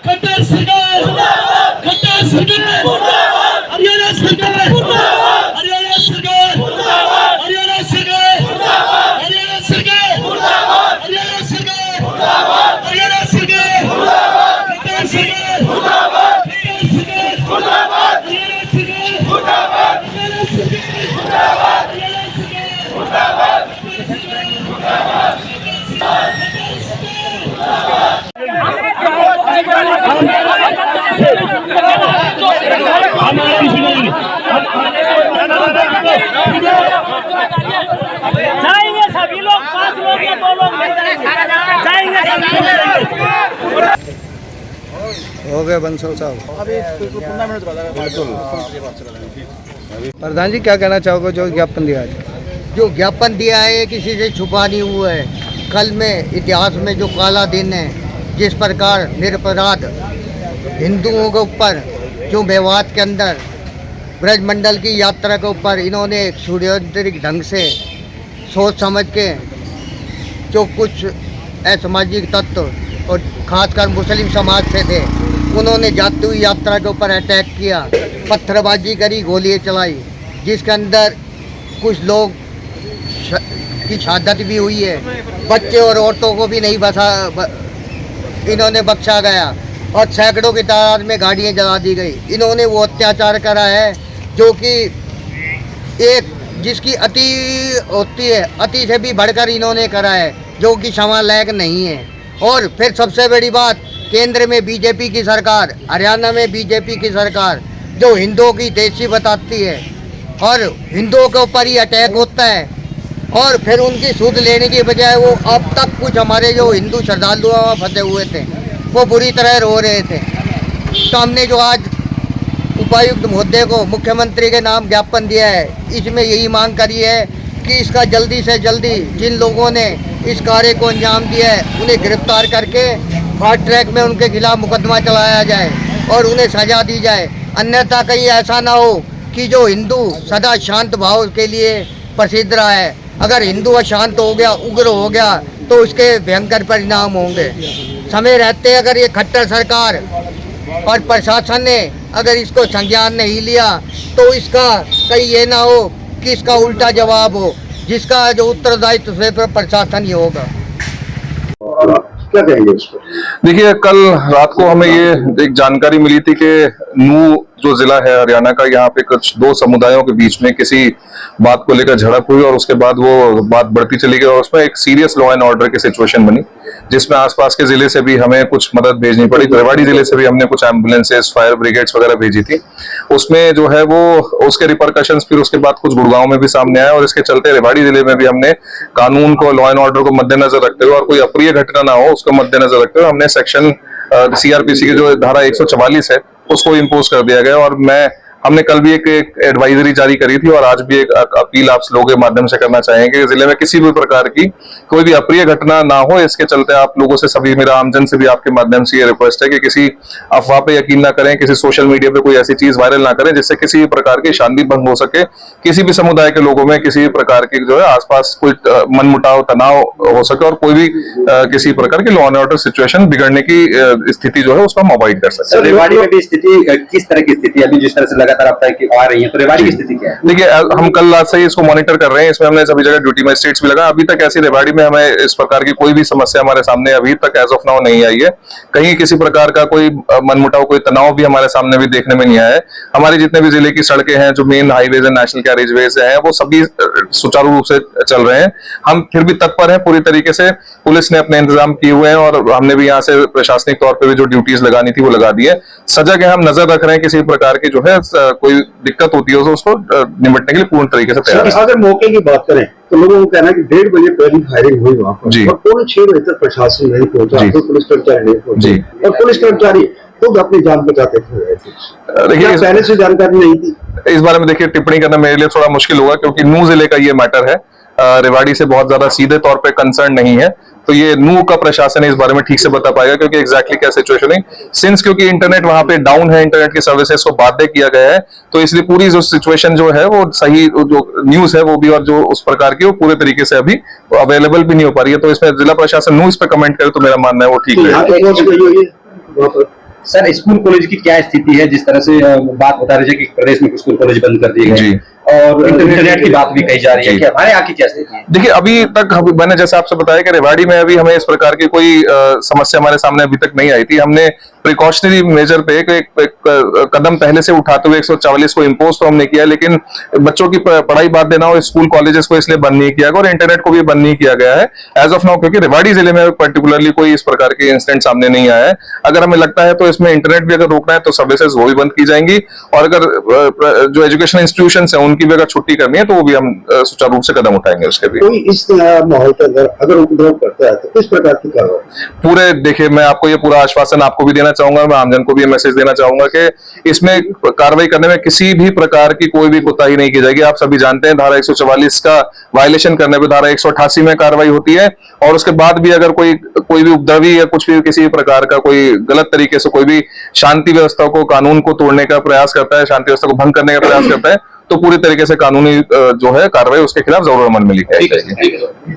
खट्टर सरकार, खट्टर सरकार, हरियाणा सरकार, हरियाणा सरकार, हरियाणा सरकार, हरियाणा सरकार, हरियाणा सरकार, हरियाणा सरकार, खट्टर सरकार, खट्टर सरकार, हरियाणा सरकार, हरियाणा जाएंगे सभी लोग, 5 लोग या 2 लोग जाएंगे सभी लोग। हो गया बंसल साहब। प्रधान जी क्या कहना चाहोगे जो ज्ञापन दिया है? जो ज्ञापन दिया है किसी से छुपा नहीं हुआ है। कल में इतिहास में जो काला दिन है, जिस प्रकार निरपराध हिंदुओं के ऊपर जो मेवात के अंदर ब्रजमंडल की यात्रा के ऊपर इन्होंने एक षड्यंत्रिक ढंग से सोच समझ के जो कुछ असामाजिक तत्व और खासकर मुस्लिम समाज से थे, उन्होंने जाती हुई यात्रा के ऊपर अटैक किया, पत्थरबाजी करी, गोलियां चलाई, जिसके अंदर कुछ लोग की शहादत भी हुई है। बच्चे और औरतों को भी नहीं इन्होंने बख्शा गया और सैकड़ों की तादाद में गाड़ियां जला दी गई। इन्होंने वो अत्याचार करा है जो कि एक जिसकी अति होती है, अति से भी बढ़कर इन्होंने करा है, जो कि क्षमा लायक नहीं है। और फिर सबसे बड़ी बात, केंद्र में बीजेपी की सरकार, हरियाणा में बीजेपी की सरकार जो हिंदुओं की देशी बताती है और हिंदुओं के ऊपर ही अटैक होता है, और फिर उनकी सूद लेने की बजाय वो अब तक कुछ हमारे जो हिंदू श्रद्धालु वहाँ फंसे हुए थे वो बुरी तरह रो रहे थे। तो हमने जो आज उपायुक्त महोदय को मुख्यमंत्री के नाम ज्ञापन दिया है, इसमें यही मांग करी है कि इसका जल्दी से जल्दी जिन लोगों ने इस कार्य को अंजाम दिया है उन्हें गिरफ्तार करके फास्ट ट्रैक में उनके खिलाफ मुकदमा चलाया जाए और उन्हें सजा दी जाए। अन्यथा कहीं ऐसा ना हो कि जो हिंदू सदा शांत भाव के लिए प्रसिद्ध रहा है, अगर हिंदू अशांत हो गया, उग्र हो गया, तो उसके भयंकर परिणाम होंगे। समय रहते अगर ये खट्टर सरकार और प्रशासन ने अगर इसको संज्ञान नहीं लिया तो इसका कहीं ये ना हो कि इसका उल्टा जवाब हो, जिसका जो उत्तरदायित्व सिर्फ प्रशासन ही होगा। क्या कहेंगे इस पर? देखिए, कल रात को हमें ये एक जानकारी मिली थी कि नूह जो जिला है हरियाणा का, यहाँ पे कुछ 2 समुदायों के बीच में किसी बात को लेकर झड़प हुई और उसके बाद वो बात बढ़ती चली गई और उसमें एक सीरियस लॉ एंड ऑर्डर की सिचुएशन बनी, जिसमें आसपास के जिले से भी हमें कुछ मदद भेजनी पड़ी। रेवाड़ी जिले से भी हमने कुछ एम्बुलेंसेस, फायर ब्रिगेड्स वगैरह भेजी थी। उसमें जो है वो उसके रिपरकशंस फिर उसके बाद कुछ गुड़गांव में भी सामने आए और इसके चलते रेवाड़ी जिले में भी हमने कानून को, लॉ एंड ऑर्डर को मद्देनजर रखते हुए और कोई अप्रिय घटना ना हो उसको मद्देनजर रखते हुए हमने सेक्शन सीआरपीसी की जो धारा 144 है उसको इम्पोज कर दिया गया। और हमने कल भी एक एडवाइजरी जारी करी थी और आज भी एक अपील आप लोगों के माध्यम से करना चाहेंगे कि जिले में किसी भी प्रकार की कोई भी अप्रिय घटना ना हो। इसके चलते आप लोगों से सभी, मेरा आमजन से भी आपके माध्यम से ये रिक्वेस्ट है कि किसी अफवाह पे यकीन ना करें, किसी सोशल मीडिया पे कोई ऐसी चीज वायरल ना करें जिससे किसी भी प्रकार की शांति भंग हो सके, किसी भी समुदाय के लोगों में किसी भी प्रकार की जो है आसपास कोई मनमुटाव, तनाव हो सके और कोई भी किसी प्रकार की लॉ एंड ऑर्डर सिचुएशन बिगड़ने की स्थिति जो है उसको हम अवॉइड कर सकते हैं। रेवाड़ी में भी स्थिति किस तरह की स्थिति अभी जिस तरह से लगातार आप आ रही है, तो रेवाड़ी की स्थिति क्या है? देखिए, हम कल रात से ही इसको मॉनिटर कर रहे हैं। इसमें हमने सभी जगह ड्यूटी मजिस्ट्रेट्स भी लगा। अभी तक ऐसी रेवाड़ी में हमें इस प्रकार की कोई भी समस्या हमारे सामने अभी तक एज ऑफ नाउ नहीं आई है। कहीं किसी प्रकार का कोई मनमुटाव, कोई तनाव भी हमारे सामने भी देखने में नहीं आया है। हमारे जितने भी जिले की सड़कें हैं, जो मेन हाईवेज एंड नेशनल कैरेजवेज हैं, वो सभी सुचारू रूप से चल रहे हैं। हम फिर भी तत्पर हैं पूरी तरीके से। पुलिस ने अपने इंतजाम किए हुए हैं और हमने भी यहाँ से प्रशासनिक तौर पर भी जो ड्यूटीज लगानी थी वो लगा दी है। सजग है, हम नजर रख रहे हैं किसी प्रकार की जो है कोई दिक्कत होती है उसको निपटने के लिए पूर्ण तरीके से तैयार है। अगर मौके की बात करें तो लोगों को कहना है कि 1:30 बजे पहली फायरिंग हुई वहां पर और पौने 6 बजे तक प्रशासन नहीं पहुंचा, तो पुलिस कर्मचारी नहीं पहुंचे और पुलिस कर्मचारी खुद अपनी जान बचाते हुए। देखिए, पहले से जानकारी नहीं थी इस बारे में। देखिए, टिप्पणी करना मेरे लिए थोड़ा मुश्किल होगा क्योंकि नूह जिले का ये मैटर है, रेवाड़ी से बहुत ज्यादा सीधे तौर पे कंसर्न नहीं है, तो ये नूह का प्रशासन इस बारे में ठीक से बता पाएगा क्योंकि एग्जैक्टली क्या सिचुएशन है। सिंस क्योंकि इंटरनेट वहां पे डाउन है, इंटरनेट की सर्विसेज को बाध्य किया गया है, तो इसलिए पूरी जो सिचुएशन जो है वो सही, जो न्यूज है वो भी और जो उस प्रकार की वो पूरे तरीके से अभी अवेलेबल भी नहीं हो पा रही है। तो इसमें जिला प्रशासन नूह इस पे कमेंट करे तो मेरा मानना है वो ठीक है। सर स्कूल कॉलेज की क्या स्थिति है? जिस तरह से बात बता रहे थे कि प्रदेश में कुछ स्कूल कॉलेज बंद कर दिए गए और इंटरनेट की बात भी कही जा रही है, कि हमारे यहाँ की क्या स्थिति है? देखिए अभी तक मैंने जैसे आपसे बताया कि रेवाड़ी में अभी हमें इस प्रकार की कोई समस्या हमारे सामने अभी तक नहीं आई थी। हमने प्रिकॉशनरी मेजर पे एक कदम पहले से उठाते हुए 144 को इम्पोज तो हमने किया, लेकिन बच्चों की पढ़ाई बात देना हो, स्कूल कॉलेजेस को इसलिए बंद नहीं किया गया और इंटरनेट को भी बंद नहीं किया गया है एज ऑफ नाउ, क्योंकि रेवाड़ी जिले में पर्टिकुलरली कोई इस प्रकार के इंसिडेंट सामने नहीं आया है। अगर हमें लगता है तो इसमें इंटरनेट भी अगर रोकना है तो सर्विसेज वो भी बंद की जाएंगी, और अगर जो एजुकेशन इंस्टीट्यूशन है उनकी भी अगर छुट्टी करनी है तो वो भी हम सुचारू रूप से कदम उठाएंगे उसके भी। कोई इस माहौल के अंदर अगर उपद्रव करता है तो किस प्रकार की कार्रवाई? पूरे देखिए मैं आपको ये पूरा आश्वासन आपको भी देना चाहूंगा, मैं आमजन को भी ये मैसेज देना चाहूंगा कि इसमें कार्रवाई करने में किसी भी प्रकार की कोई भी कोताही नहीं की जाएगी। आप सभी जानते हैं धारा 144 का वायलेशन करने पे धारा 188 में कार्रवाई होती है, और उसके बाद भी अगर कोई भी उपद्रवी या कुछ भी किसी प्रकार का कोई गलत तरीके से कोई भी शांति व्यवस्था को, कानून को तोड़ने का प्रयास करता है, शांति व्यवस्था को भंग करने का प्रयास करता है, तो पूरी तरीके से कानूनी जो है कार्रवाई उसके खिलाफ जरूर अमल में ली जाएगी।